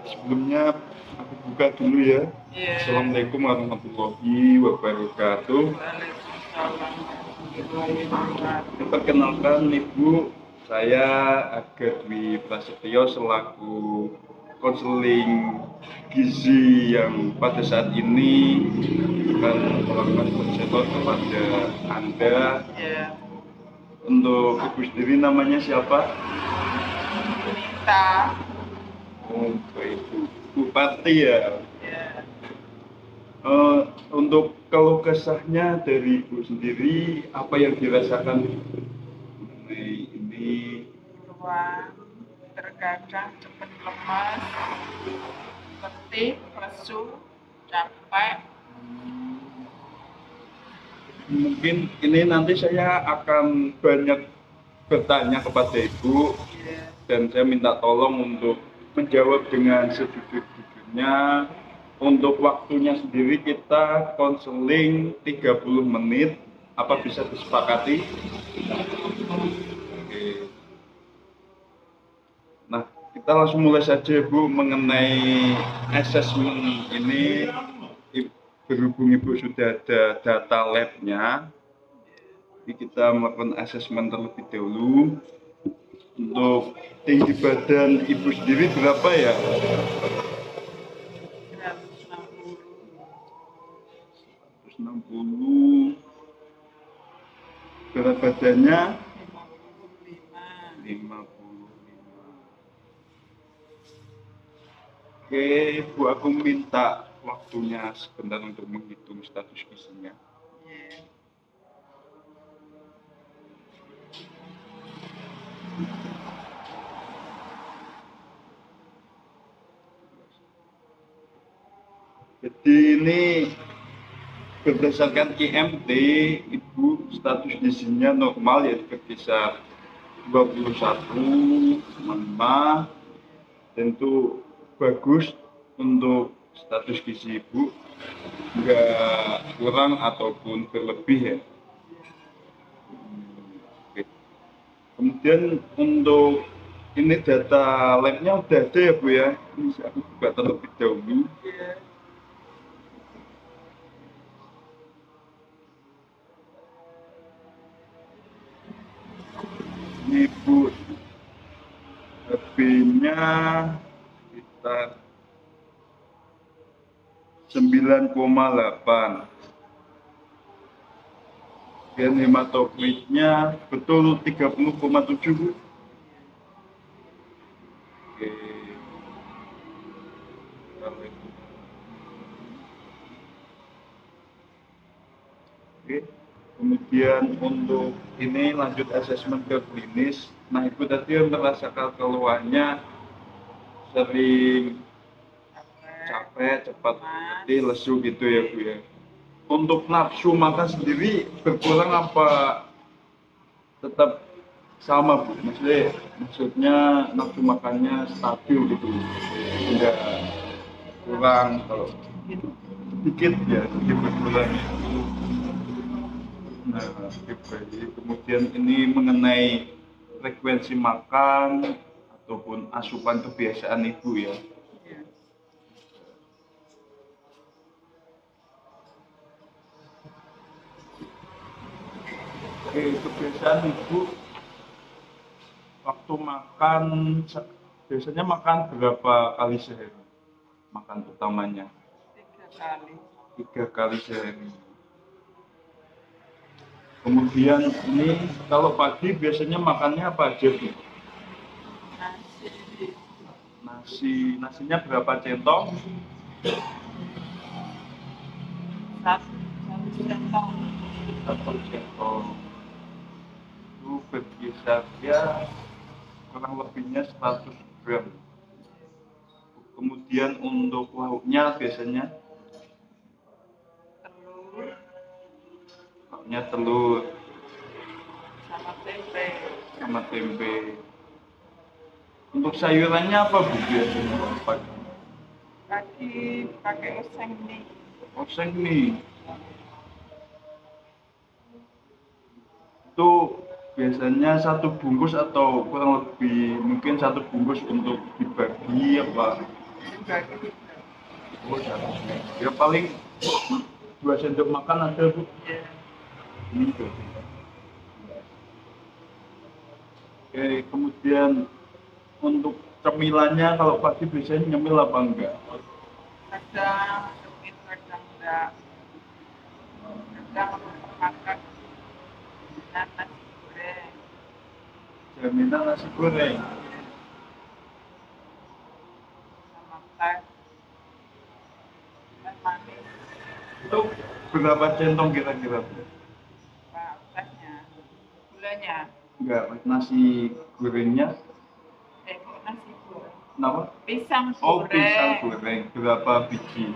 Sebelumnya aku buka dulu ya. Iya. Assalamualaikum warahmatullahi wabarakatuh. Waalaikumsalam warahmatullahi wabarakatuh. Perkenalkan Ibu, saya Aga Dwi Prasetyo selaku konseling gizi yang pada saat ini akan melakukan konselor kepada Anda. Iya. Untuk Ibu sendiri namanya siapa? Nita. Oh, Ibu Bupati ya. Iya. Untuk keluh kesahnya dari Ibu sendiri, apa yang dirasakan mengenai ini? Ruang terkadang cepat lemas, letih, lesu, capek. Mungkin ini nanti saya akan banyak bertanya kepada Ibu Iya. dan saya minta tolong untuk menjawab dengan sejujur-jujurnya. Untuk waktunya sendiri kita konseling 30 menit. Apa bisa disepakati? Oke. Nah, kita langsung mulai saja Bu mengenai asesmen ini. Berhubung Ibu sudah ada data labnya, jadi kita melakukan asesmen terlebih dahulu. Untuk tinggi badan Ibu sendiri berapa ya? 160. 160. Berat badannya 55. 55. Oke, Bu, aku minta waktunya sebentar untuk menghitung status gizinya. Iya. Jadi ini berdasarkan IMT, Ibu status gizinya normal yaitu berkisar 21,5. Tentu bagus untuk status gizi Ibu, nggak kurang ataupun berlebih ya. Oke. Kemudian untuk ini data labnya udah ada ya Bu ya. Ini aku buka terlebih dahulu. Iya. Ini Bu, HB-nya sekitar 9,8. Dan hematokritnya betul 30,7 Bu. Oke. Kalau itu. Oke. Kemudian untuk ini lanjut asesmen ke klinis. Nah, Ibu tadi merasakan keluhannya sering capek, cepat letih, lesu gitu ya Bu ya. Untuk nafsu makan sendiri berkurang apa tetap sama Bu? Maksudnya nafsu makannya stabil gitu, enggak kurang kalau sedikit ya, sedikit berkurang. Nah, baik. Kemudian ini mengenai frekuensi makan ataupun asupan kebiasaan Ibu ya. Iya. Oke, kebiasaan Ibu waktu makan biasanya makan berapa kali sehari? Makan utamanya 3 kali. 3 kali sehari. Kemudian ini kalau pagi biasanya makannya apa aja Bu? Nasinya berapa centong? 1 centong. 1 centong. Itu berkisar ya kurang lebihnya 100 gram. Kemudian untuk lauknya biasanya Telur lauknya telur sama tempe. sama tempe. Untuk sayurannya apa Bu biasanya pagi? Pagi pakai oseng mie. Oseng mie. Itu biasanya 1 bungkus atau kurang lebih mungkin mungkin satu bungkus untuk dibagi apa? Dibagi. Oh, ya paling 2 sendok makan ada Bu. Ya. Ini berarti. Oke, kemudian untuk cemilannya kalau pagi biasanya nyemil apa enggak? Kadang cemil, kadang enggak. Kadang makan dengan nasi goreng. Jaminan nasi goreng. Sama teh. Teh manis. Itu berapa centong kira-kira Bu? Pak, tehnya. Gulanya. Enggak, nasi gorengnya. Kok nasi goreng. Kenapa? Pisang Oh, goreng. pisang goreng. Berapa biji?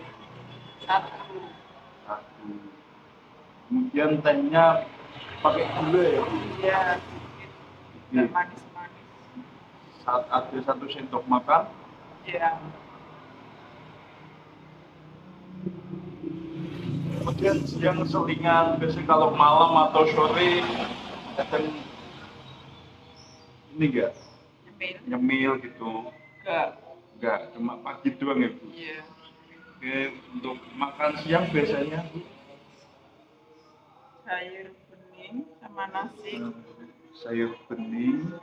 1. 1. Kemudian tehnya pakai gula ya Bu? Iya, sedikit. Enggak manis-manis. Saat ada 1 sendok makan. Iya. Kemudian siang selingan, biasanya kalau malam atau sore kadang ini enggak Cemil. nyemil gitu. Enggak. Cuma pagi doang ya Bu. Iya. Oke, untuk makan siang biasanya Bu, Sayur bening sama nasi. sayur bening.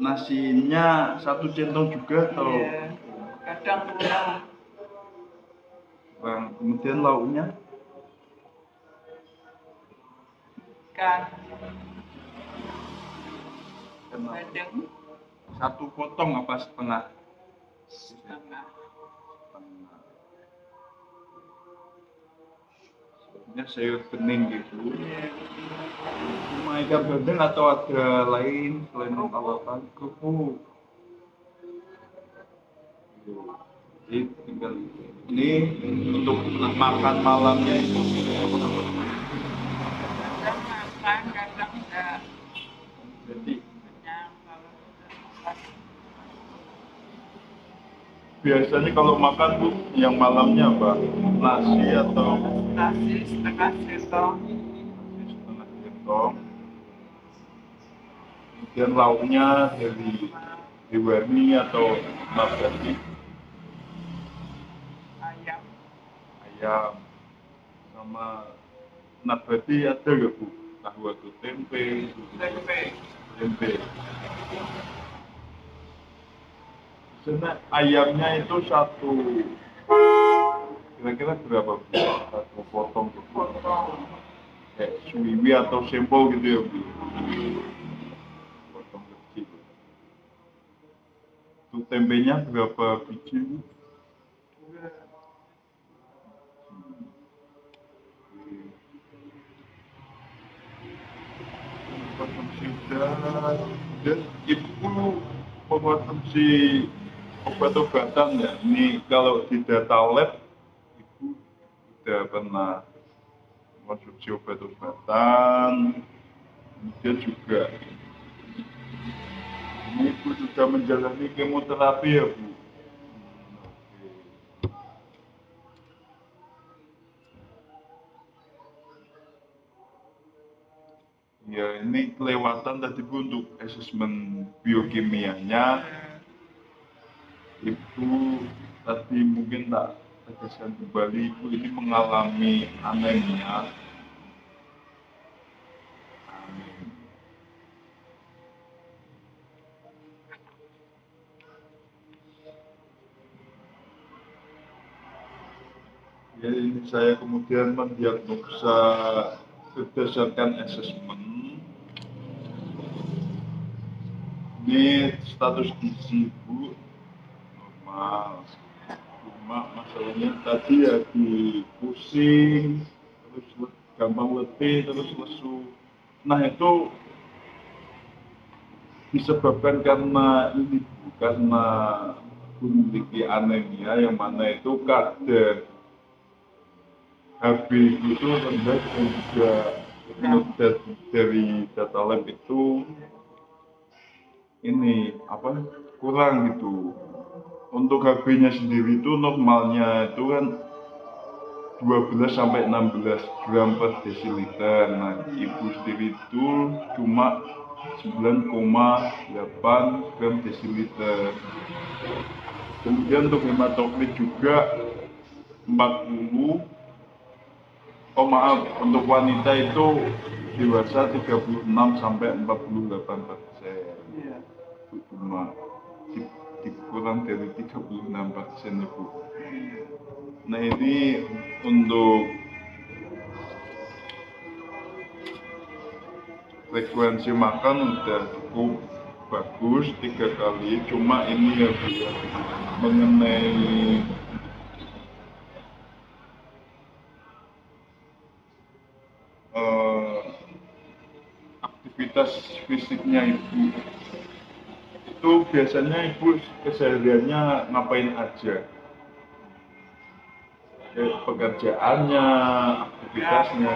Nasinya 1 centong juga atau Iya. Kadang kurang. Bang, kemudian lauknya Ikan kenapa? bandeng 1 potong apa setengah? setengah. Setengah. Sebenarnya sayur bening gitu. Iya. Cuma ikan bandeng atau ada lain selain lawakan kerupuk. Jadi tinggal ini untuk makan malamnya itu Kadang makan, kadang enggak. jadi Kenyang kalau sudah makan. biasanya kalau makan Bu yang malamnya apa? Nasi atau Nasi setengah sendok. setengah centong. Kemudian lauknya dari diwarni atau nabati Ayam. ayam sama nabati ada nggak Bu? Tahu atau tempe? Tempe. Tempe. Biasanya ayamnya itu kira-kira berapa Bu? 1 potong gitu. Potong. Kayak suwiwi atau sempol gitu ya Bu? Potong kecil. Untuk tempenya berapa biji Bu? Konsumsi dan ibu mengkonsumsi obat-obatan ya. Ini kalau di data lab ibu sudah pernah mengkonsumsi obat-obatan, kemudian juga ini ibu sudah menjalani kemoterapi ya Bu. Ya ini kelewatan tadi Bu untuk asesmen biokimianya. Ibu tadi mungkin tak tegaskan kembali, ibu ini mengalami anemia. Amin. Ya, ini saya kemudian mendiagnosa berdasarkan asesmen. Ini status gizi ibu normal. Cuma masalahnya tadi ya di pusing, terus gampang letih, terus lesu. Nah itu disebabkan karena ini Bu, karena memiliki anemia yang mana itu kadar HB itu rendah dan juga menurut dari data lab itu ini apa kurang gitu. Untuk HB-nya sendiri itu normalnya itu kan 12 sampai 16 gram per desiliter. Nah, ibu sendiri itu cuma 9,8 gram desiliter. Kemudian untuk hematokrit juga 40, oh maaf, untuk wanita itu dewasa 36 sampai 48%. Iya. Cuma dikurang dari 36% ibu. Nah ini untuk frekuensi makan udah cukup bagus 3 kali. Cuma ini ya Bu ya, mengenai aktivitas fisiknya ibu itu biasanya ibu kesehariannya ngapain aja? Kayak pekerjaannya, aktivitasnya.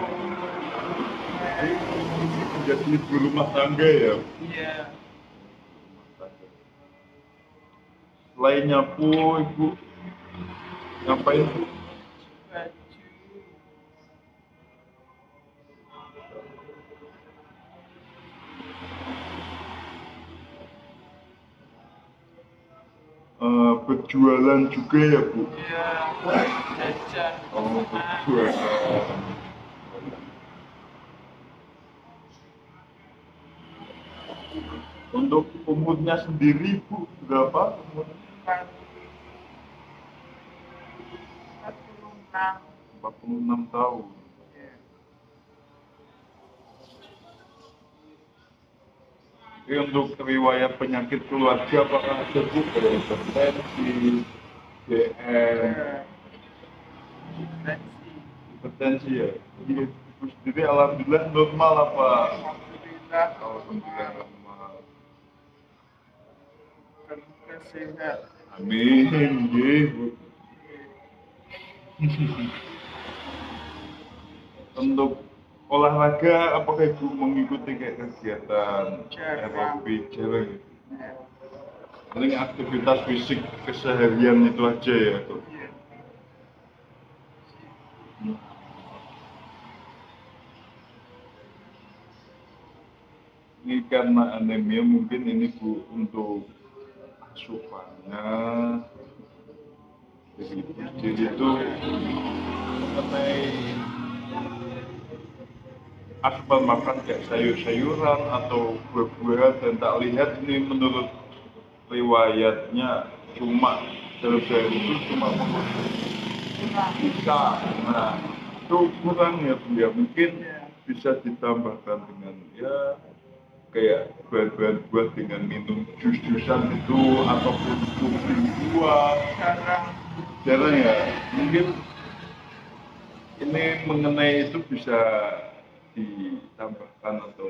Jadi ibu rumah tangga ya. Iya. Selain nyapu, ibu ngapain Bu? Baju. Berjualan juga ya Bu? Iya. Jajan. Oh, berjualan. Untuk umurnya sendiri Bu, berapa umurnya? 46. 46 tahun. Iya. Jadi untuk riwayat penyakit keluarga apakah ada Bu? Kayak hipertensi, DM, Tensi. hipertensi ya? Jadi ibu sendiri alhamdulillah normal apa? Alhamdulillah. Alhamdulillah normal. Semoga sehat. Amin, nggih, Bu. Untuk olahraga apakah ibu mengikuti kayak kegiatan Jarang. aerobik jarang? Iya. Paling aktivitas fisik keseharian itu aja ya tuh. Iya. Ini karena anemia mungkin ini Bu untuk asupannya jadi ibu sendiri itu mengenai asupan makan kayak sayur-sayuran atau buah-buahan dan tak lihat ini menurut riwayatnya cuma dalam sehari itu cuma mengonsumsi bisa. Nah itu kurang ya Bu ya, mungkin bisa ditambahkan dengan ya kayak bahan-bahan buah dengan minum jus-jusan itu ataupun kopi buah. Jarang ya, mungkin ini mengenai itu bisa ditambahkan atau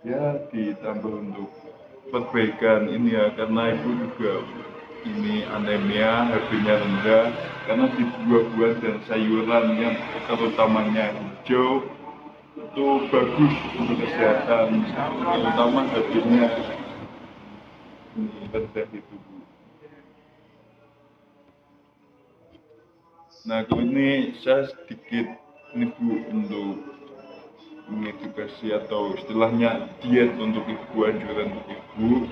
ya ditambah untuk perbaikan ini ya, karena ibu juga ini anemia, HB-nya rendah karena di buah-buah dan sayuran yang terutamanya hijau itu bagus untuk kesehatan, terutama HB-nya ini rendah itu Bu. Nah kalau ini saya sedikit ini Bu untuk mengedukasi atau istilahnya diet untuk ibu, anjuran untuk ibu,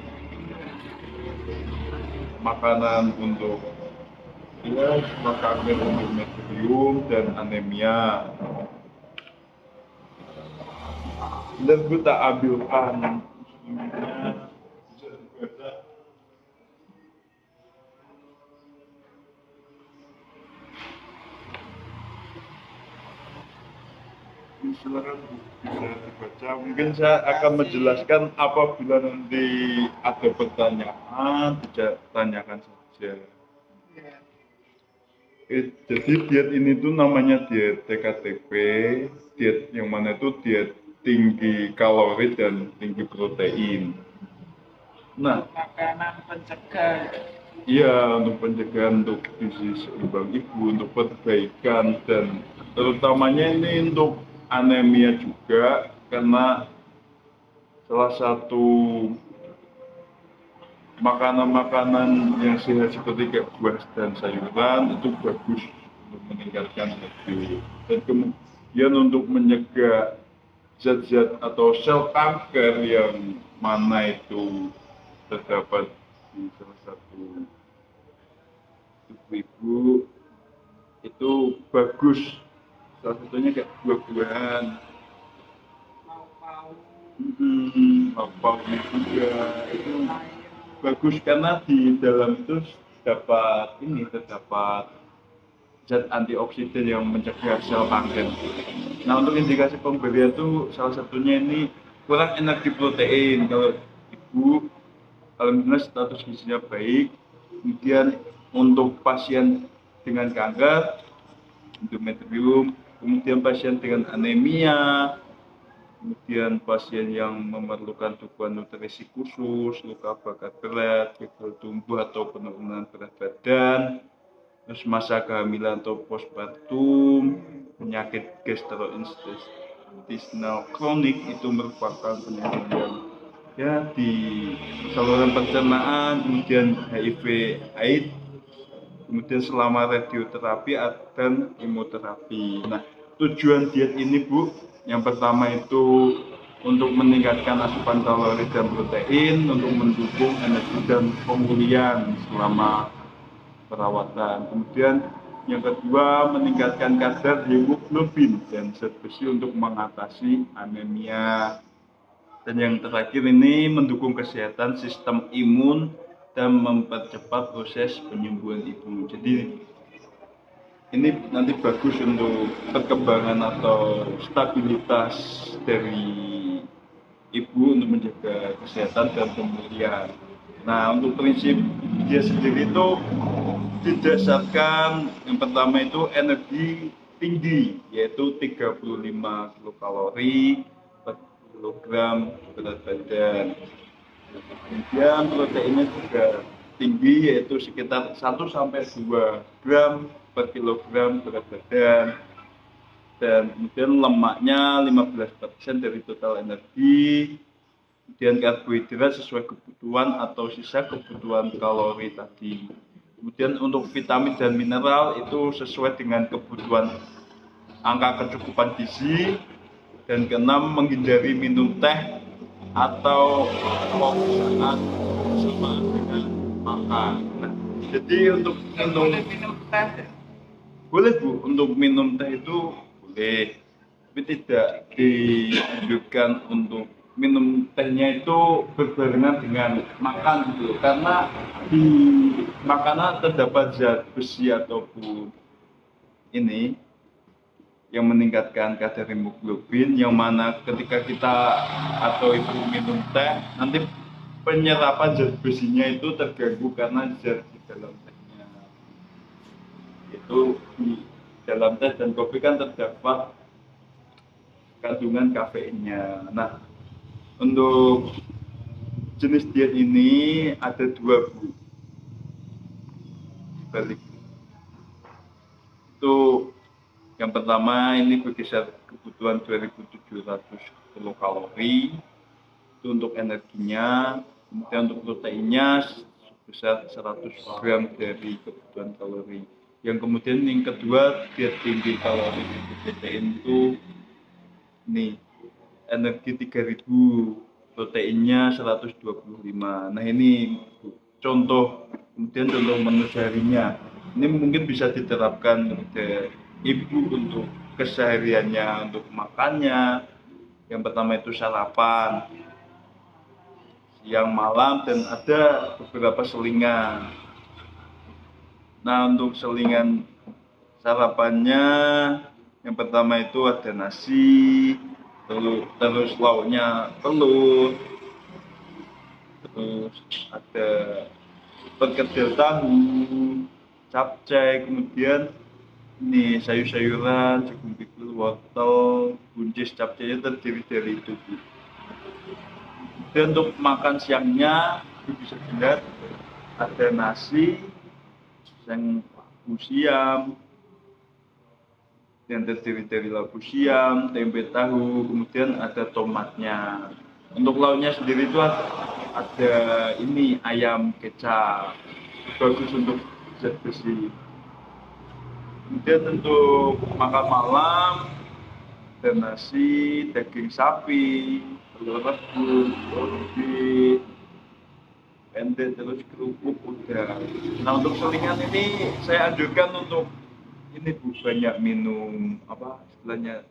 makanan untuk ya makanan untuk medium dan anemia. Dan Bu tak ambilkan silakan Bu, bisa dibaca. Mungkin saya akan menjelaskan apabila nanti ada pertanyaan, bisa tanyakan saja. Jadi diet ini tuh namanya diet TKTP, diet yang mana itu diet tinggi kalori dan tinggi protein. Nah, Makanan pencegah. iya untuk pencegahan, untuk gizi seimbang ibu, untuk perbaikan dan terutamanya ini untuk anemia juga karena salah satu makanan-makanan yang sehat seperti kayak buah dan sayuran itu bagus untuk meningkatkan energi. Dan kemudian untuk mencegah zat-zat atau sel kanker yang mana itu terdapat di salah satu tubuh ibu, itu bagus. Salah satunya kayak buah-buahan, Mau-mau, lauk juga itu bagus karena di dalam itu terdapat zat antioksidan yang mencegah sel kanker. Nah, untuk indikasi pemberian itu salah satunya ini kurang energi protein. Kalau ibu alhamdulillah status gizinya baik, kemudian untuk pasien dengan kanker, endometrium, kemudian pasien dengan anemia, kemudian pasien yang memerlukan dukungan nutrisi khusus, luka bakar berat, gagal tumbuh atau penurunan berat badan, terus masa kehamilan atau postpartum, penyakit gastrointestinal kronik itu merupakan penyakit yang ya di saluran pencernaan, kemudian HIV AIDS, kemudian selama radioterapi dan kemoterapi. Nah, tujuan diet ini Bu, yang pertama itu untuk meningkatkan asupan kalori dan protein, untuk mendukung energi dan pemulihan selama perawatan. Kemudian yang kedua, meningkatkan kadar hemoglobin dan zat besi untuk mengatasi anemia. Dan yang terakhir ini mendukung kesehatan sistem imun dan mempercepat proses penyembuhan ibu. Jadi ini nanti bagus untuk perkembangan atau stabilitas dari ibu untuk menjaga kesehatan dan pemulihan. Nah, untuk prinsip dia sendiri itu didasarkan yang pertama itu energi tinggi, yaitu 35 kilokalori per kilogram berat badan. Kemudian proteinnya juga tinggi, yaitu sekitar 1-2 gram per kilogram berat badan. Dan kemudian lemaknya 15% dari total energi. Kemudian karbohidrat sesuai kebutuhan atau sisa kebutuhan kalori tadi. Kemudian untuk vitamin dan mineral itu sesuai dengan kebutuhan angka kecukupan gizi. Dan keenam, menghindari minum teh atau kopi saat bersama dengan makan. Nah, jadi untuk boleh minum teh. boleh Bu, untuk minum teh itu boleh, tapi tidak dianjurkan untuk minum tehnya itu berbarengan dengan makan gitu, karena di makanan terdapat zat besi ataupun ini yang meningkatkan kadar hemoglobin, yang mana ketika kita atau ibu minum teh nanti penyerapan zat besinya itu terganggu karena zat di dalam tehnya, itu di dalam teh dan kopi kan terdapat kandungan kafeinnya. Nah, untuk jenis diet ini ada dua Bu, balik itu yang pertama ini berkisar kebutuhan 2.700 kilokalori itu untuk energinya, kemudian untuk proteinnya sebesar 100 gram dari kebutuhan kalori. Yang kemudian yang kedua diet tinggi kalori protein itu nih energi 3000, proteinnya 125. Nah ini contoh, kemudian contoh menu seharinya ini mungkin bisa diterapkan ke ibu untuk kesehariannya, untuk makannya. Yang pertama itu sarapan siang malam dan ada beberapa selingan. Nah, untuk selingan sarapannya yang pertama itu ada nasi, terus lauknya telur, terus ada perkedel tahu, capcay, kemudian ini sayur-sayuran, jagung pikul, wortel, buncis, capcaynya terdiri dari itu. Dan untuk makan siangnya bisa dilihat ada nasi yang labu siam, yang terdiri dari labu siam, tempe tahu, kemudian ada tomatnya. Untuk lauknya sendiri itu ada ini ayam kecap, bagus untuk zat besi. Kemudian untuk makan malam ada nasi, daging sapi, telur rebus, roti, pendek, terus kerupuk udah. Nah untuk selingan ini saya anjurkan untuk ini Bu, banyak minum apa istilahnya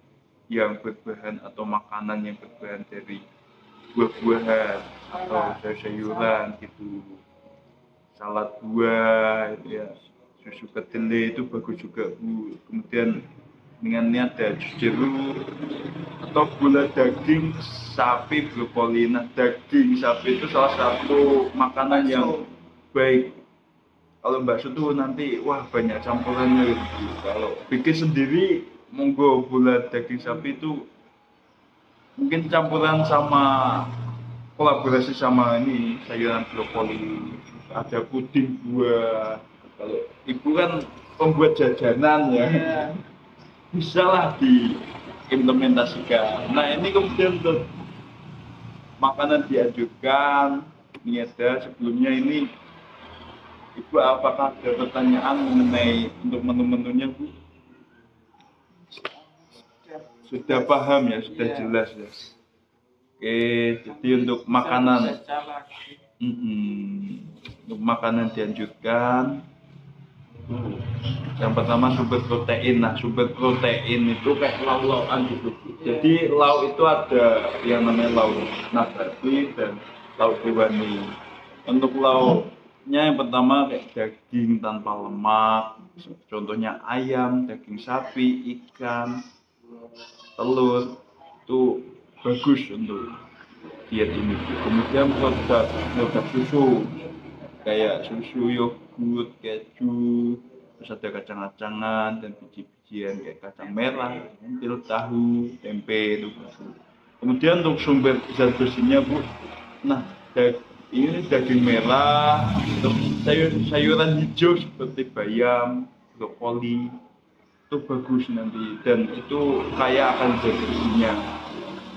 yang berbahan atau makanan yang berbahan dari buah-buahan atau sayur-sayuran gitu, salad buah itu ya, susu kedelai itu bagus juga Bu. Kemudian dengan ada jus jeruk atau gula daging sapi brokoli. Nah daging sapi itu salah satu makanan yang baik. Kalau bakso tuh nanti wah banyak campurannya gitu. Kalau bikin sendiri monggo, gula daging sapi itu mungkin campuran sama kolaborasi sama ini sayuran brokoli, ada puding buah. Kalau ibu kan pembuat jajanan ya, Iya. bisa lah diimplementasikan. Nah ini kemudian untuk makanan dianjurkan, ini ada sebelumnya ini Ibu apakah ada pertanyaan mengenai untuk menu-menunya Bu? Sudah paham ya, sudah Iya. jelas ya. Oke, jadi untuk makanan, Bisa lagi. untuk makanan dianjurkan. Yang pertama sumber protein. Nah, sumber protein itu kayak lauk-laukan gitu. Jadi lauk itu ada yang namanya lauk nabati dan lauk hewani. Untuk lauknya yang pertama kayak daging tanpa lemak, contohnya ayam, daging sapi, ikan, telur itu bagus untuk diet ini. Kemudian produk susu kayak susu, yogurt, keju, terus ada kacang-kacangan dan biji-bijian kayak kacang merah, lentil, tahu, tempe itu bagus. Kemudian untuk sumber zat besinya Bu, nah ini daging merah, untuk sayuran hijau seperti bayam, brokoli itu bagus nanti dan itu kaya akan zat besinya.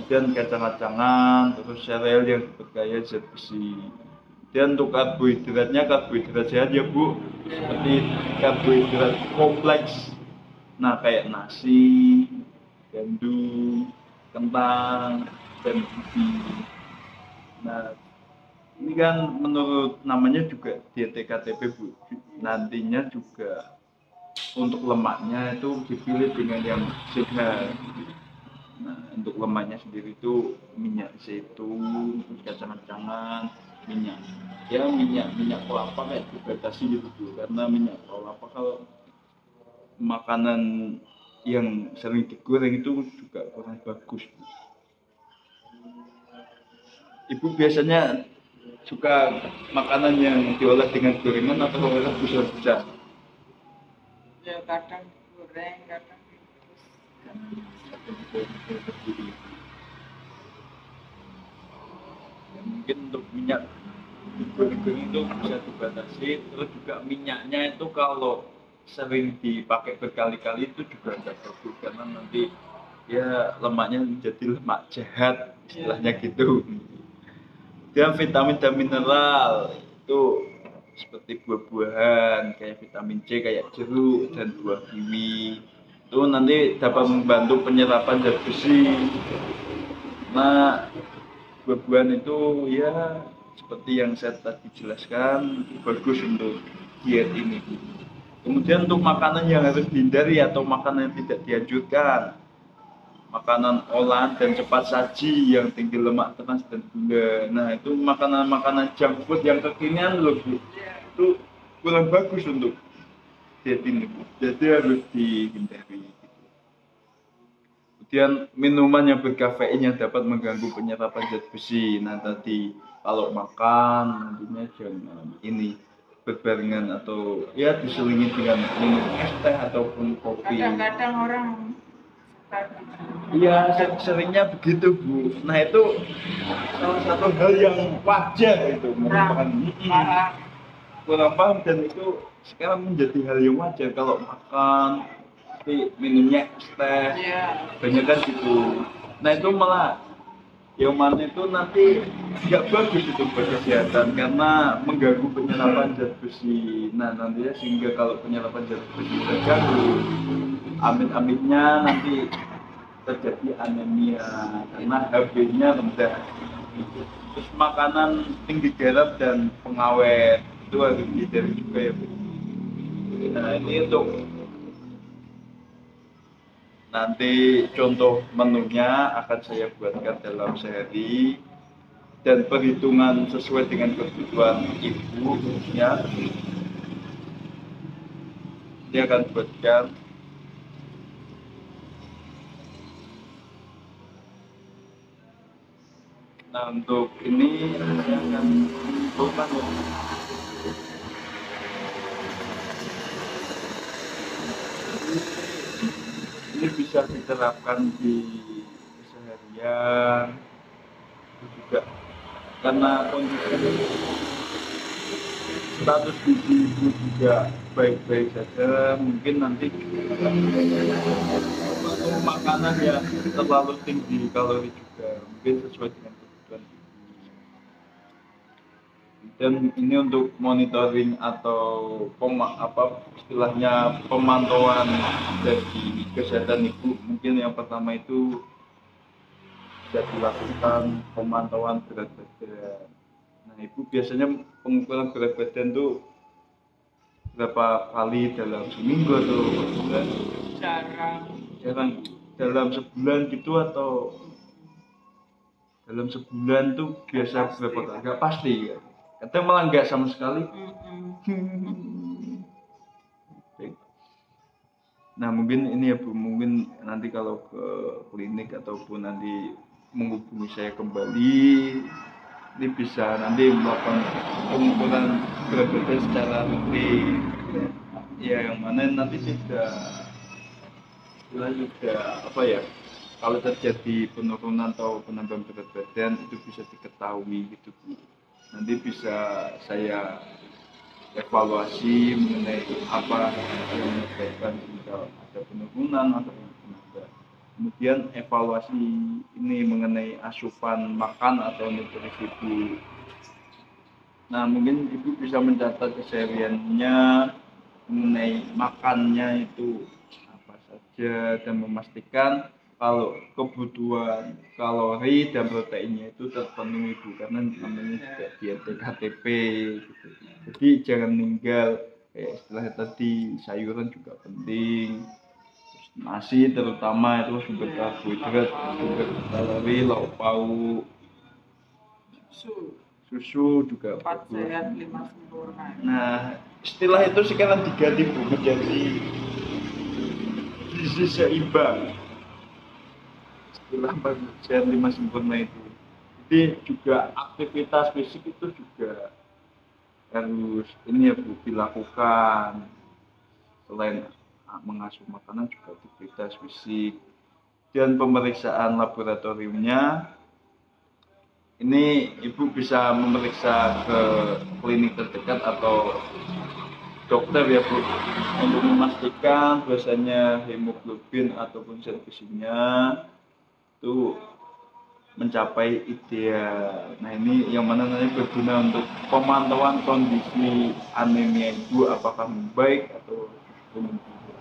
Kemudian kacang-kacangan, terus sereal yang berkaya zat besi. Dan untuk karbohidrat sehat ya Bu, seperti karbohidrat kompleks. Nah kayak nasi, gandum, kentang, dan ubi. Nah ini kan menurut namanya juga diet TKTP Bu. Nantinya juga untuk lemaknya itu dipilih dengan yang sehat. Nah, untuk lemaknya sendiri itu minyak zaitun, kacang-kacangan, minyak. Ya minyak kelapa kayak dibatasi gitu tuh, karena minyak kelapa kalau makanan yang sering digoreng itu juga kurang bagus. Ibu biasanya suka makanan yang diolah dengan gorengan atau rebus-rebusan? Ya kadang goreng, kadang rebus. Ya, mungkin untuk minyak digoreng itu bisa dibatasi, terus juga minyaknya itu kalau sering dipakai berkali-kali itu juga nggak bagus karena nanti ya lemaknya menjadi lemak jahat istilahnya gitu. Dan vitamin dan mineral itu seperti buah-buahan kayak vitamin C kayak jeruk dan buah kiwi itu nanti dapat membantu penyerapan zat besi. Nah buah-buahan itu ya seperti yang saya tadi jelaskan bagus untuk diet ini. Kemudian untuk makanan yang harus dihindari atau makanan yang tidak dianjurkan, makanan olahan dan cepat saji yang tinggi lemak trans dan gula. Nah itu makanan-makanan junk food yang kekinian loh Bu, itu kurang bagus untuk diet ini Bu. Jadi harus dihindari. Kemudian minuman yang berkafein yang dapat mengganggu penyerapan zat besi. Nah tadi kalau makan nantinya jangan ini berbarengan atau ya diselingi dengan minum es teh ataupun kopi. Kadang-kadang orang suka gitu. Iya seringnya begitu Bu. Nah itu salah satu hal yang wajar itu merupakan Paham. kurang paham dan itu sekarang menjadi hal yang wajar kalau makan tapi minumnya es teh Iya. banyak kan gitu. Nah itu malah yang mana itu nanti nggak bagus itu buat kesehatan karena mengganggu penyerapan zat besi. Nah nantinya sehingga kalau penyerapan zat besi terganggu, amit-amitnya nanti terjadi anemia karena HB-nya rendah. Terus makanan tinggi garam dan pengawet itu harus dihindari juga ya Bu. Nah ini untuk nanti contoh menunya akan saya buatkan dalam sehari dan perhitungan sesuai dengan kebutuhan ibu ya. Dia akan buatkan. Nah untuk ini saya akan mengumpulkan ya. Ini bisa diterapkan di keseharian juga karena kondisi status gizi ibu juga baik-baik saja, mungkin nanti makanan yang terlalu tinggi kalori juga mungkin sesuai dengan kebutuhan ibu. Dan ini untuk monitoring atau istilahnya pemantauan dari kesehatan ibu, mungkin yang pertama itu bisa dilakukan pemantauan berat badan. Nah ibu biasanya pengukuran berat badan tuh berapa kali dalam seminggu atau sebulan? Jarang. Jarang. Dalam sebulan gitu atau dalam sebulan tuh biasa berapa kali? Nggak pasti ya. Kadang malah nggak sama sekali. Nah mungkin ini ya Bu, mungkin nanti kalau ke klinik ataupun nanti menghubungi saya kembali, ini bisa nanti melakukan pengukuran berat badan secara rutin. Ya yang mana nanti juga apa ya, kalau terjadi penurunan atau penambahan berat badan itu bisa diketahui gitu Bu. Nanti bisa saya evaluasi mengenai apa yang menyebabkan jika ada penurunan atau penambahan. Kemudian evaluasi ini mengenai asupan makan atau nutrisi ibu. Nah mungkin ibu bisa mencatat kesehariannya mengenai makannya itu apa saja dan memastikan kalau kebutuhan kalori dan proteinnya itu terpenuhi Bu, karena namanya juga diet KTP gitu. Jadi jangan ninggal kayak istilahnya tadi sayuran juga penting. Terus nasi terutama itu sumber karbohidrat, sumber kalori, lauk pauk, susu juga 4 bagus. sehat 5 sempurna. Nah istilah itu sekarang diganti Bu menjadi gizi seimbang. Istilah manusia 5 sempurna itu. Jadi juga aktivitas fisik itu juga harus ini ya Bu dilakukan. Selain mengasuh makanan juga aktivitas fisik dan pemeriksaan laboratoriumnya. Ini ibu bisa memeriksa ke klinik terdekat atau dokter ya Bu untuk memastikan bahwasanya hemoglobin ataupun zat besinya itu mencapai ideal. Nah ini yang mana nanti berguna untuk pemantauan kondisi anemia ibu apakah membaik atau justru memburuk.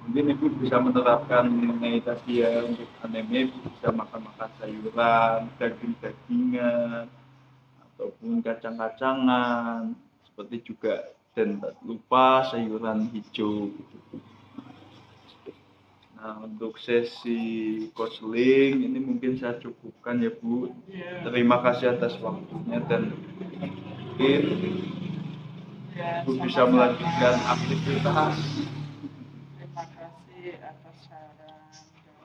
Mungkin ibu bisa menerapkan mengenai tadi ya, untuk anemia ibu bisa makan sayuran, daging-dagingan ataupun kacang-kacangan seperti juga dan tak lupa sayuran hijau gitu. Nah, untuk sesi konseling ini mungkin saya cukupkan ya Bu. Terima kasih atas waktunya dan mungkin Ya, Ibu bisa melanjutkan aktivitas. Terima kasih atas saran dan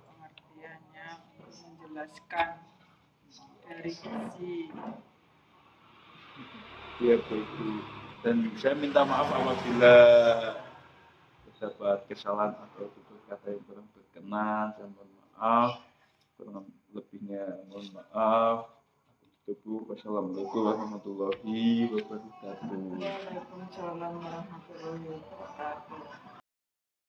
pengertiannya untuk menjelaskan dari gizi. Ya Bu. Dan saya minta maaf apabila terdapat kesalahan atau tutur kata yang kurang berkenan. Saya mohon maaf. Kurang lebihnya mohon maaf. Itu wassalamualaikum warahmatullahi wabarakatuh. Waalaikumsalam warahmatullahi wabarakatuh.